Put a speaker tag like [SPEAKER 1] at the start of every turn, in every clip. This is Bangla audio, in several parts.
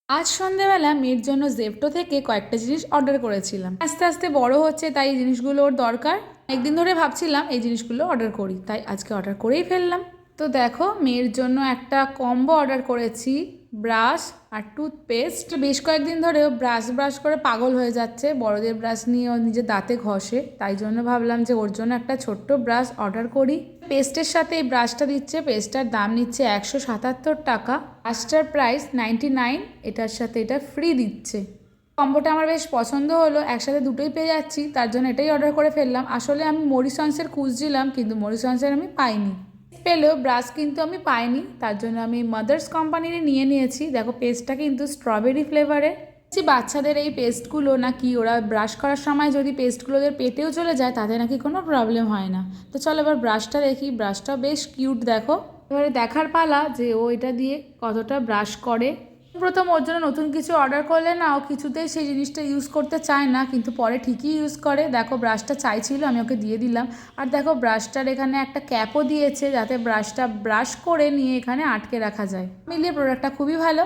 [SPEAKER 1] আজ সন্ধ্যেবেলা মেয়ের জন্য জেপ্টো থেকে কয়েকটা জিনিস অর্ডার করেছিলাম। আস্তে আস্তে বড় হচ্ছে, তাই এই জিনিসগুলো ওর দরকার। একদিন ধরে ভাবছিলাম এই জিনিসগুলো অর্ডার করি, তাই আজকে অর্ডার করেই ফেললাম। তো দেখো, মেয়ের জন্য একটা কম্বো অর্ডার করেছি, ব্রাশ আর টুথপেস্ট। বেশ কয়েকদিন ধরে ও ব্রাশ করে পাগল হয়ে যাচ্ছে। বড়দের ব্রাশ নিয়ে ও নিজের দাঁতে ঘষে, তাই জন্য ভাবলাম যে ওর জন্য একটা ছোট্ট ব্রাশ অর্ডার করি। পেস্টের সাথে এই ব্রাশটা দিচ্ছে, পেস্টটার দাম নিচ্ছে 177 টাকা, ব্রাশটার প্রাইস 99, এটার সাথে এটা ফ্রি দিচ্ছে। কম্বোটা আমার বেশ পছন্দ হলো, একসাথে দুটোই পেয়ে যাচ্ছি, তার জন্য এটাই অর্ডার করে ফেললাম। আসলে আমি মরিসন্সের খুঁজছিলাম, কিন্তু মরিসন্সের আমি পাইনি। পেলেও ব্রাশ কিন্তু আমি পাইনি, তার জন্য আমি মাদার্স কোম্পানির নিয়ে নিয়েছি। দেখো, পেস্টটা কিন্তু স্ট্রবেরি ফ্লেভারের। বাচ্চাদের এই পেস্টগুলো নাকি ওরা ব্রাশ করার সময় যদি পেস্টগুলো ওদের পেটেও চলে যায়, তাতে নাকি কোনো প্রবলেম হয় না। তো চলো এবার ব্রাশটা দেখি। ব্রাশটা বেশ কিউট, দেখো। এবারে দেখার পালা যে ও এটা দিয়ে কতটা ব্রাশ করে। প্রথম ওর জন্য নতুন কিছু অর্ডার করলে না, ও কিছুতেই সেই জিনিসটা ইউজ করতে চায় না, কিন্তু পরে ঠিকই ইউজ করে। দেখো, ব্রাশটা চাইছিল, আমি ওকে দিয়ে দিলাম। আর দেখো, ব্রাশটার এখানে একটা ক্যাপও দিয়েছে, যাতে ব্রাশটা ব্রাশ করে নিয়ে এখানে আটকে রাখা যায়। মিলিয়ে প্রোডাক্টটা খুবই ভালো।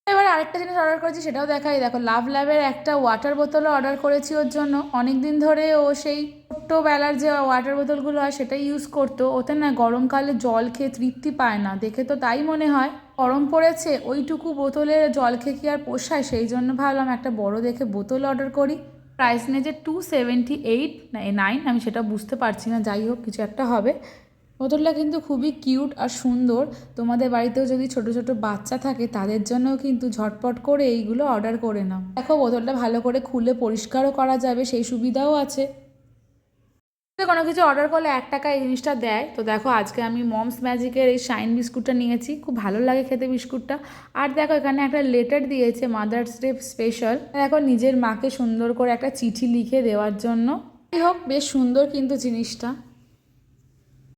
[SPEAKER 1] এবার আরেকটা জিনিস অর্ডার করেছি, সেটাও দেখাই। দেখো, লাভ ল্যাবের একটা ওয়াটার বোতলও অর্ডার করেছি ওর জন্য। অনেক দিন ধরে ও সেই ছোট্টোবেলার যে ওয়াটার বোতলগুলো হয় সেটাই ইউজ করতো। ওতে না গরমকালে জল খেয়ে তৃপ্তি পায় না, দেখে তো তাই মনে হয়। গরম পড়েছে, ওইটুকু বোতলে জল খেয়ে কি আর পোষায়? সেই জন্য ভাবলাম একটা বড় দেখে বোতল অর্ডার করি। প্রাইস নিয়েছে 278 9, আমি সেটা বুঝতে পারছি না, যাই হোক কিছু একটা হবে। বোতলটা কিন্তু খুবই কিউট আর সুন্দর। তোমাদের বাড়িতেও যদি ছোট ছোট বাচ্চা থাকে, তাদের জন্যও কিন্তু ঝটপট করে এইগুলো অর্ডার করে নাও। দেখো, বোতলটা ভালো করে খুলে পরিষ্কারও করা যাবে, সেই সুবিধাও আছে। কোনো কিছু অর্ডার করলে 1 টাকা এই জিনিসটা দেয়। তো দেখো, আজকে আমি মমস ম্যাজিকের এই শাইন বিস্কুটটা নিয়েছি, খুব ভালো লাগে খেতে বিস্কুটটা। আর দেখো, এখানে একটা লেটার দিয়েছে মাদার্স ডে স্পেশাল। দেখো, নিজের মাকে সুন্দর করে একটা চিঠি লিখে দেওয়ার জন্য। যাই হোক, বেশ সুন্দর কিন্তু জিনিসটা।